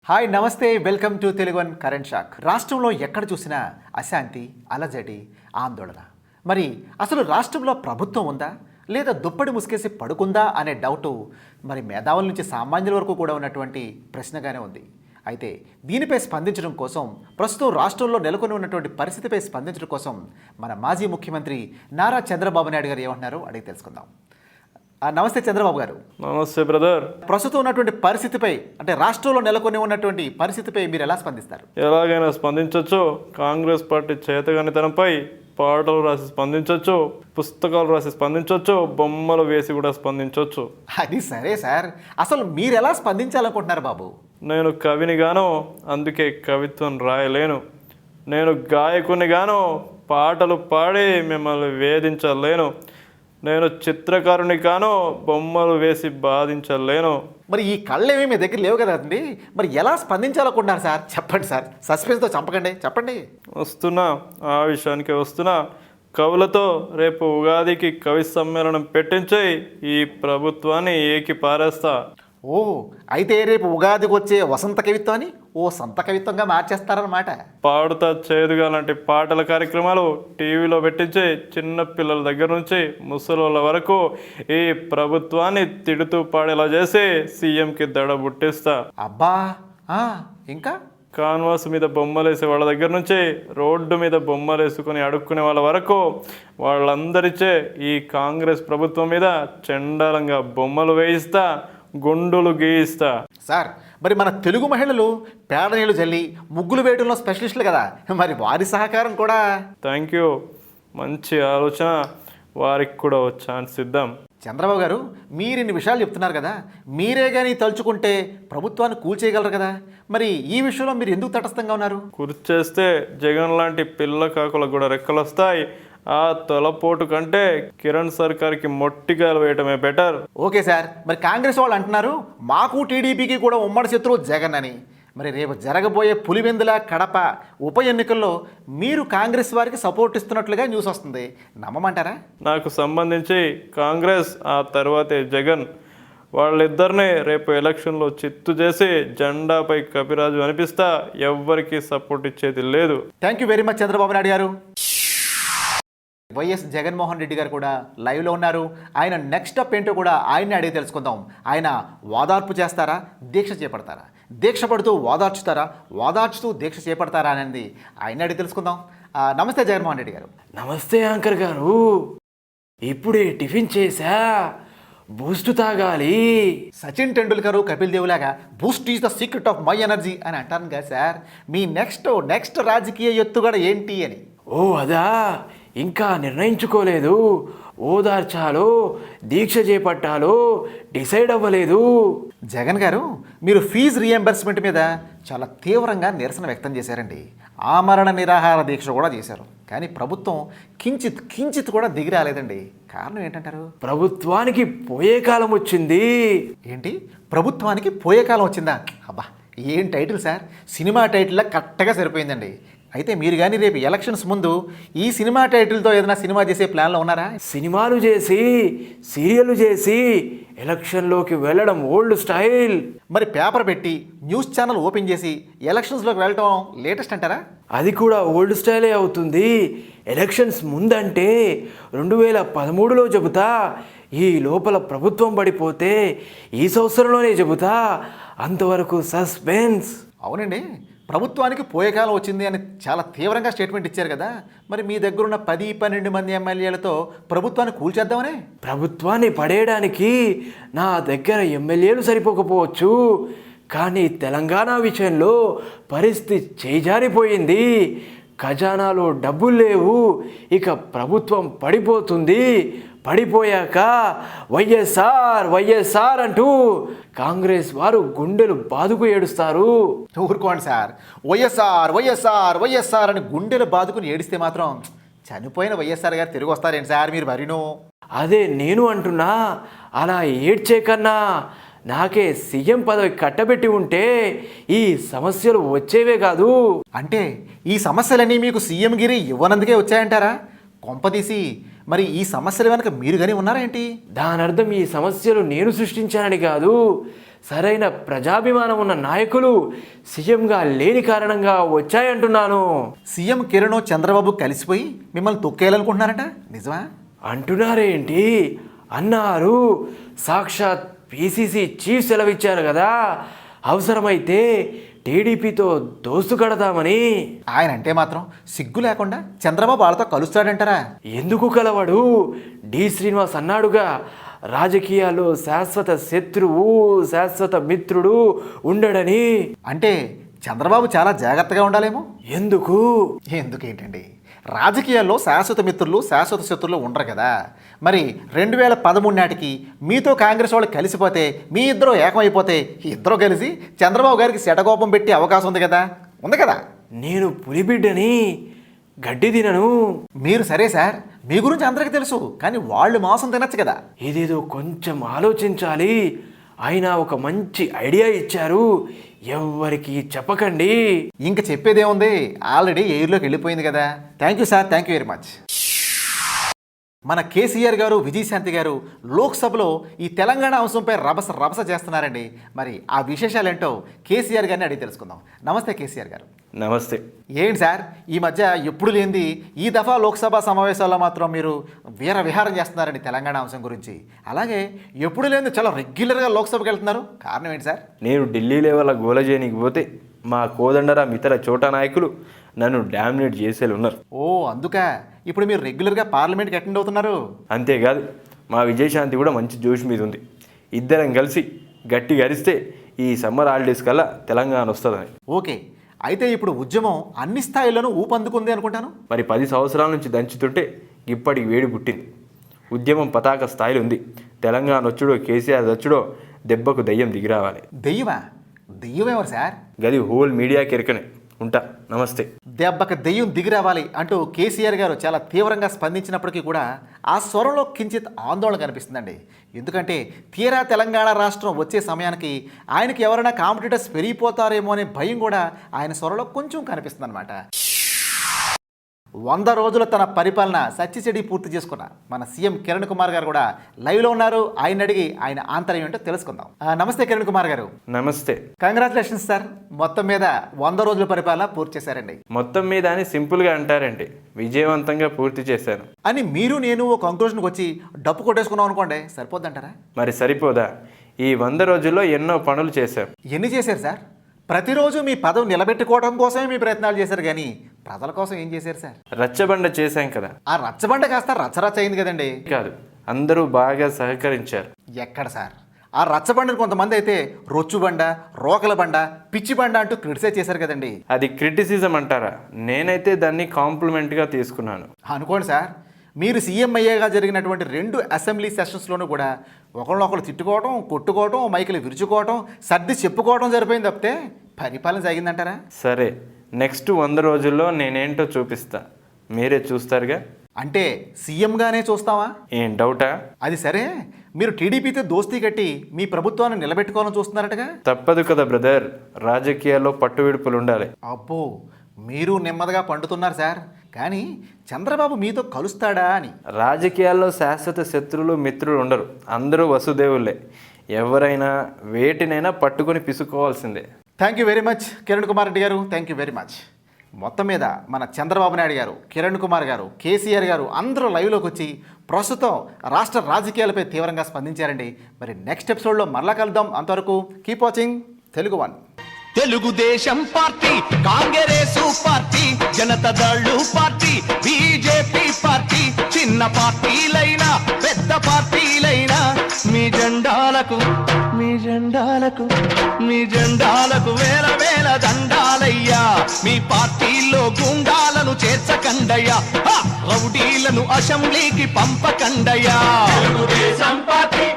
Hi నమస్తే welcome to Telugu one current shock. రాష్ట్రంలో ఎక్కడ చూసినా అశాంతి, అలజడి, ఆందోళన. మరి అసలు రాష్ట్రంలో ప్రభుత్వం ఉందా లేదా దుప్పటి ముసుకేసి పడుకుందా అనే డౌటు మరి మేధావుల నుంచి సామాన్యుల వరకు కూడా ఉన్నటువంటి ప్రశ్నగానే ఉంది. అయితే దీనిపై స్పందించడం కోసం ప్రస్తుతం రాష్ట్రంలో నెలకొని ఉన్నటువంటి పరిస్థితిపై స్పందించడం కోసం మన మాజీ ముఖ్యమంత్రి నారా చంద్రబాబు నాయుడు గారు ఏమంటున్నారో అడిగి తెలుసుకుందాం. నమస్తే చంద్రబాబు గారు. నమస్తే బ్రదర్. ప్రస్తుతం ఉన్నటువంటి పరిస్థితిపై అంటే రాష్ట్రంలో నెలకొని ఉన్నటువంటి పరిస్థితిపై మీరు ఎలా స్పందిస్తారు? ఎలాగైనా స్పందించవచ్చు. కాంగ్రెస్ పార్టీ చేతగానితనంపై పాటలు రాసి స్పందించవచ్చు, పుస్తకాలు రాసి స్పందించవచ్చు, బొమ్మలు వేసి కూడా స్పందించవచ్చు. అది సరే సార్, అసలు మీరు ఎలా స్పందించాలనుకుంటున్నారు బాబు? నేను కవిని గాను, అందుకే కవిత్వం రాయలేను. నేను గాయకుని గాను, పాటలు పాడి మిమ్మల్ని వేధించలేను. నేను చిత్రకారుని కాను, బొమ్మలు వేసి బాధించలేను. మరి ఈ కళ్ళేమీ మీ దగ్గర లేవు కదా అండి, మరి ఎలా స్పందించాలనుకుంటున్నారు సార్? చెప్పండి సార్, సస్పెన్స్తో చంపకండి, చెప్పండి. వస్తున్నా, ఆ విషయానికి వస్తున్నా. కవులతో రేపు ఉగాదికి కవి సమ్మేళనం పెట్టించి ఈ ప్రభుత్వాన్ని ఏకి పారేస్తా. ఓ, అయితే రేపు ఉగాదికి వచ్చే వసంత కవిత్వాన్ని ఓ సంత కవిత్వంగా మార్చేస్తారనమాట. పాడుతా చేదుగా లాంటి పాటల కార్యక్రమాలు టీవీలో పెట్టించి చిన్న పిల్లల దగ్గర నుంచి ముసలోళ్ళ వరకు ఈ ప్రభుత్వాన్ని తిడుతూ పాడేలా చేసి సీఎంకి దడ బుట్టిస్తా. అబ్బా, ఇంకా కాన్వాస్ మీద బొమ్మలేసే వాళ్ళ దగ్గర నుంచి రోడ్డు మీద బొమ్మలేసుకుని అడుక్కునే వాళ్ళ వరకు వాళ్ళందరిచే ఈ కాంగ్రెస్ ప్రభుత్వం మీద చండాలంగా బొమ్మలు వేయిస్తా, గుండులు గీయిస్తా. సార్, మరి మన తెలుగు మహిళలు పేడ నీళ్ళు జల్లి ముగ్గులు వేయడంలో స్పెషలిస్టులు కదా, మరి వారి సహకారం కూడా. థ్యాంక్ యూ, మంచి ఆలోచన. వారికి కూడా ఓ ఛాన్స్ ఇద్దాం. చంద్రబాబు గారు, మీరు ఇన్ని విషయాలు చెప్తున్నారు కదా, మీరే కానీ తలుచుకుంటే ప్రభుత్వాన్ని కూల్చేయగలరు కదా, మరి ఈ విషయంలో మీరు ఎందుకు తటస్థంగా ఉన్నారు? కూర్చేస్తే జగన్ లాంటి పిల్ల కాకులకు కూడా రెక్కలు వస్తాయి. ఆ తొలపోటు కంటే కిరణ్ సర్కార్కి మొట్టికాయలు వేయటమే బెటర్. ఓకే సార్, మరి కాంగ్రెస్ వాళ్ళు అంటున్నారు మాకు టీడీపీకి కూడా ఉమ్మడి శత్రువు జగన్ అని. మరి రేపు జరగబోయే పులివెందుల కడప ఉప ఎన్నికల్లో మీరు కాంగ్రెస్ వారికి సపోర్ట్ ఇస్తున్నట్లుగా న్యూస్ వస్తుంది, నమ్మమంటారా? నాకు సంబంధించి కాంగ్రెస్, ఆ తర్వాతే జగన్, వాళ్ళిద్దరిని రేపు ఎలక్షన్లో చిత్తు చేసి జెండాపై కపిరాజు అనిపిస్తా. ఎవ్వరికి సపోర్ట్ ఇచ్చేది లేదు. Thank you very much Chandrababu Naidu గారు. వైఎస్ జగన్మోహన్ రెడ్డి గారు కూడా లైవ్లో ఉన్నారు. ఆయన నెక్స్ట్ స్టెప్ ఏంటో కూడా ఆయన్ని అడిగి తెలుసుకుందాం. ఆయన ఓదార్పు చేస్తారా, దీక్ష చేపడతారా, దీక్ష పడుతూ ఓదార్చుతారా, ఓదార్చుతూ దీక్ష చేపడతారా అనేది ఆయన అడిగి తెలుసుకుందాం. నమస్తే జగన్మోహన్ రెడ్డి గారు. నమస్తే యాంకర్ గారు. ఇప్పుడే టిఫిన్ చేశా, బూస్ట్ తాగాలి. సచిన్ టెండూల్కర్, కపిల్ దేవ్ లాగా Boost is the secret of my energy అని అంటాను కదా సార్. మీ నెక్స్ట్ రాజకీయ ఎత్తుగడ ఏంటి అని? ఓ అదా, ఇంకా నిర్ణయించుకోలేదు. ఓదార్చాలో దీక్ష చేపట్టాలో డిసైడ్ అవ్వలేదు. జగన్ గారు, మీరు ఫీజు రీఎంబర్స్మెంట్ మీద చాలా తీవ్రంగా నిరసన వ్యక్తం చేశారండి. ఆమరణ నిరాహార దీక్ష కూడా చేశారు. కానీ ప్రభుత్వం కించిత్ కూడా దిగి రాలేదండి. కారణం ఏంటంటారు? ప్రభుత్వానికి పోయే కాలం వచ్చింది. ఏంటి, ప్రభుత్వానికి పోయే కాలం వచ్చిందా? అబ్బా, ఏం టైటిల్ సార్, సినిమా టైటిల్లా కరెక్ట్గా సరిపోయిందండి. అయితే మీరు కానీ రేపు ఎలక్షన్స్ ముందు ఈ సినిమా టైటిల్తో ఏదైనా సినిమా చేసే ప్లాన్లో ఉన్నారా? సినిమాలు చేసి సీరియల్ చేసి ఎలక్షన్లోకి వెళ్ళడం ఓల్డ్ స్టైల్. మరి పేపర్ పెట్టి న్యూస్ ఛానల్ ఓపెన్ చేసి ఎలక్షన్స్లోకి వెళ్ళటం లేటెస్ట్ అంటారా? అది కూడా ఓల్డ్ స్టైలే అవుతుంది. ఎలక్షన్స్ ముందంటే 2013లో చెబుతా, ఈ లోపల ప్రభుత్వం పడిపోతే ఈ సంవత్సరంలోనే చెబుతా. అంతవరకు సస్పెన్స్. అవునండి, ప్రభుత్వానికి పోయే కాలం వచ్చింది అని చాలా తీవ్రంగా స్టేట్మెంట్ ఇచ్చారు కదా, మరి మీ దగ్గరున్న 10-12 మంది ఎమ్మెల్యేలతో ప్రభుత్వాన్ని కూల్చేద్దామనే? ప్రభుత్వాన్ని పడేయడానికి నా దగ్గర ఎమ్మెల్యేలు సరిపోకపోవచ్చు, కానీ తెలంగాణ విషయంలో పరిస్థితి చేజారిపోయింది. ఖజానాలో డబ్బులు లేవు, ఇక ప్రభుత్వం పడిపోతుంది. పడిపోయాక వైఎస్ఆర్ అంటూ కాంగ్రెస్ వారు గుండెలు బాదుకు ఏడుస్తారు. ఊరుకోండి సార్, వైఎస్ఆర్ అని గుండెలు బాదుకుని ఏడిస్తే మాత్రం చనిపోయిన వైఎస్ఆర్ గారు తిరిగి వస్తారేంటి సార్? మీరు మరిను అదే నేను అంటున్నా. అలా ఏడ్చే కన్నా నాకే సీఎం పదవి కట్టబెట్టి ఉంటే ఈ సమస్యలు వచ్చేవే కాదు. అంటే ఈ సమస్యలన్నీ మీకు సీఎం గిరి ఇవ్వనందుకే వచ్చాయంటారా? కొంపదీసి మరి ఈ సమస్యలు వెనక మీరు కానీ ఉన్నారా ఏంటి? దాని అర్థం ఈ సమస్యలు నేను సృష్టించానని కాదు, సరైన ప్రజాభిమానం ఉన్న నాయకులు సీఎంగా లేని కారణంగా వచ్చాయంటున్నాను. సీఎం కిరణ్ చంద్రబాబు కలిసిపోయి మిమ్మల్ని తొక్కేయాలనుకుంటున్నారట, నిజమా? అంటున్నారేంటి అన్నారు. సాక్షాత్ పిసిసి చీఫ్ సెలవిచ్చారు కదా, అవసరమైతే టీడీపీతో దోస్తు కడదామని. ఆయన అంటే మాత్రం సిగ్గు లేకుండా చంద్రబాబు వాళ్ళతో కలుస్తాడంటారా? ఎందుకు కలవాడు? డి శ్రీనివాస్ అన్నాడుగా, రాజకీయాల్లో శాశ్వత శత్రువు శాశ్వత మిత్రుడు ఉండడని. అంటే చంద్రబాబు చాలా జాగ్రత్తగా ఉండాలేమో. ఎందుకు? ఎందుకేంటండి, రాజకీయాల్లో శాశ్వత మిత్రులు శాశ్వత శత్రులు ఉండరు కదా. మరి 2013 నాటికి మీతో కాంగ్రెస్ వాళ్ళు కలిసిపోతే, మీ ఇద్దరు ఏకమైపోతే, ఇద్దరు కలిసి చంద్రబాబు గారికి శటకోపం పెట్టే అవకాశం ఉంది కదా, ఉంది కదా. నేను పులిబిడ్డని, గడ్డి తినను. మీరు సరే సార్, మీ గురించి అందరికీ తెలుసు, కానీ వాళ్ళు మాంసం తినచ్చు కదా. ఇదేదో కొంచెం ఆలోచించాలి. ఆయన ఒక మంచి ఐడియా ఇచ్చారు, ఎవ్వరికి చెప్పకండి. ఇంక చెప్పేదేముంది, ఆల్రెడీ ఎయిర్లోకి వెళ్ళిపోయింది కదా. Thank you sir, thank you very much. మన కేసీఆర్ గారు, విజయశాంతి గారు లోక్సభలో ఈ తెలంగాణ అంశంపై రభస చేస్తున్నారండి. మరి ఆ విశేషాలేంటో కేసీఆర్ గారిని అడిగి తెలుసుకుందాం. నమస్తే కేసీఆర్ గారు. నమస్తే. ఏంటి సార్, ఈ మధ్య ఎప్పుడు లేనిది ఈ దఫా లోక్సభ సమావేశాల్లో మాత్రం మీరు వీర విహారం చేస్తున్నారండి తెలంగాణ అంశం గురించి. అలాగే ఎప్పుడు లేనిది చాలా రెగ్యులర్గా లోక్సభకి వెళ్తున్నారు, కారణం ఏంటి సార్? నేను ఢిల్లీ లెవెల్ గోల చేయనికి పోతే మా కోదండరాం ఇతర చోటా నాయకులు నన్ను డామినేట్ చేసేలు ఉన్నారు. ఓ అందుక ఇప్పుడు మీరు రెగ్యులర్గా పార్లమెంట్కి అటెండ్ అవుతున్నారు. అంతేకాదు, మా విజయశాంతి కూడా మంచి జోష్ మీద ఉంది. ఇద్దరం కలిసి గట్టిగా అరిస్తే ఈ సమ్మర్ హాలిడేస్ కల్లా తెలంగాణ వస్తుందని. ఓకే, అయితే ఇప్పుడు ఉద్యమం అన్ని స్థాయిల్లోనూ ఊపందుకుంది అనుకుంటాను. మరి 10 సంవత్సరాల నుంచి దంచుతుంటే ఇప్పటికి వేడి పుట్టింది. ఉద్యమం పతాక స్థాయిలో ఉంది. తెలంగాణ వచ్చుడో కేసీఆర్ వచ్చుడో దెబ్బకు దయ్యం దిగిరావాలి. దెయ్యమా? దెయ్యం ఎవరు సార్? గది హోల్ మీడియాకి ఎరకనే. ఉంటా, నమస్తే. దెబ్బకి దెయ్యం దిగిరావాలి అంటూ కేసీఆర్ గారు చాలా తీవ్రంగా స్పందించినప్పటికీ కూడా ఆ స్వరంలో కించిత్ ఆందోళన కనిపిస్తుందండి. ఎందుకంటే తీరా తెలంగాణ రాష్ట్రం వచ్చే సమయానికి ఆయనకి ఎవరైనా కాంపిటీటర్స్ పెరిగిపోతారేమో అనే భయం కూడా ఆయన స్వరంలో కొంచెం కనిపిస్తుంది అనమాట. 100 రోజుల తన పరిపాలన సచ్చిచెడి పూర్తి చేసుకున్న మన సీఎం కిరణ్ కుమార్ గారు కూడా లైవ్లో ఉన్నారు. ఆయన అడిగి ఆయన ఆంతర్యం ఏంటో తెలుసుకుందాం. నమస్తే కిరణ్ కుమార్ గారు. నమస్తే. కంగ్రాచులేషన్స్ సార్, మొత్తం మీద 100 రోజుల పరిపాలన పూర్తి చేశారండి. మొత్తం మీద అని సింపుల్గా అంటారండి, విజయవంతంగా పూర్తి చేశాను అని మీరు నేను ఒక కంక్లూషన్కి వచ్చి డప్పు కొట్టేసుకున్నాం అనుకోండి, సరిపోద్దంటారా? మరి సరిపోదా? ఈ 100 రోజుల్లో ఎన్నో పనులు చేశాం. ఎన్ని చేశారు సార్? ప్రతిరోజు మీ పదవి నిలబెట్టుకోవడం కోసమే మీ ప్రయత్నాలు చేశారు, కానీ ప్రజల కోసం ఏం చేశారు సార్? రచ్చబండ చేశాం కదా. ఆ రచ్చబండ కాస్త రచ్చరచ్చ అయింది కదండి. కాదు, అందరూ బాగా సహకరించారు. ఎక్కడ సార్? ఆ రచ్చబండను కొంతమంది అయితే రొచ్చుబండ, రోకల బండ, పిచ్చి బండ అంటూ క్రిటిసైజ్ చేశారు కదండి. అది క్రిటిసిజం అంటారా? నేనైతే దాన్ని కాంప్లిమెంట్గా తీసుకున్నాను. అనుకోండి సార్, మీరు సీఎం అయ్యేగా జరిగినటువంటి 2 అసెంబ్లీ సెషన్స్లోనూ కూడా ఒకళ్ళొకళ్ళు తిట్టుకోవడం, కొట్టుకోవడం, మైకులు విరుచుకోవడం, సర్ది చెప్పుకోవడం జరిపోయింది తప్పితే పరిపాలన సాగిందంటారా? సరే, నెక్స్ట్ 100 రోజుల్లో నేనేంటో చూపిస్తా, మీరే చూస్తారుగా. అంటే సీఎంగానే చూస్తావా? ఏం డౌటా? అది సరే, మీరు టీడీపీతో దోస్తీ కట్టి మీ ప్రభుత్వాన్ని నిలబెట్టుకోవాలని చూస్తున్నారటగా. తప్పదు కదా బ్రదర్, రాజకీయాల్లో పట్టువిడుపులు ఉండాలి. అబ్బో, మీరు నెమ్మదిగా పండుతున్నారు సార్. కానీ చంద్రబాబు మీతో కలుస్తాడా అని. రాజకీయాల్లో శాశ్వత శత్రువులు మిత్రులు ఉండరు, అందరూ వసుదేవులే. ఎవరైనా వేటినైనా పట్టుకొని పిసుకోవాల్సిందే. Thank you very much Kiran Kumar Reddy గారు, థ్యాంక్ యూ వెరీ మచ్. మొత్తం మీద మన చంద్రబాబు నాయుడు గారు, కిరణ్ కుమార్ గారు, కేసీఆర్ గారు అందరూ లైవ్లోకి వచ్చి ప్రస్తుతం రాష్ట్ర రాజకీయాలపై తీవ్రంగా స్పందించారండి. మరి నెక్స్ట్ ఎపిసోడ్లో మరలా కలుద్దాం. అంతవరకు keep watching Telugu one. Telugu Desam party, Congress party, Janata Dal party, BJP party, చిన్న పార్టీలైనా పెద్ద పార్టీలైనా మీ జెండాలకు వేల వేల దండాలయ్యా. మీ పార్టీల్లో గుండాలను చేర్చకండయ్యా, రౌడీలను అసెంబ్లీకి పంపకండయ్యా. తెలుగుదేశం పార్టీ,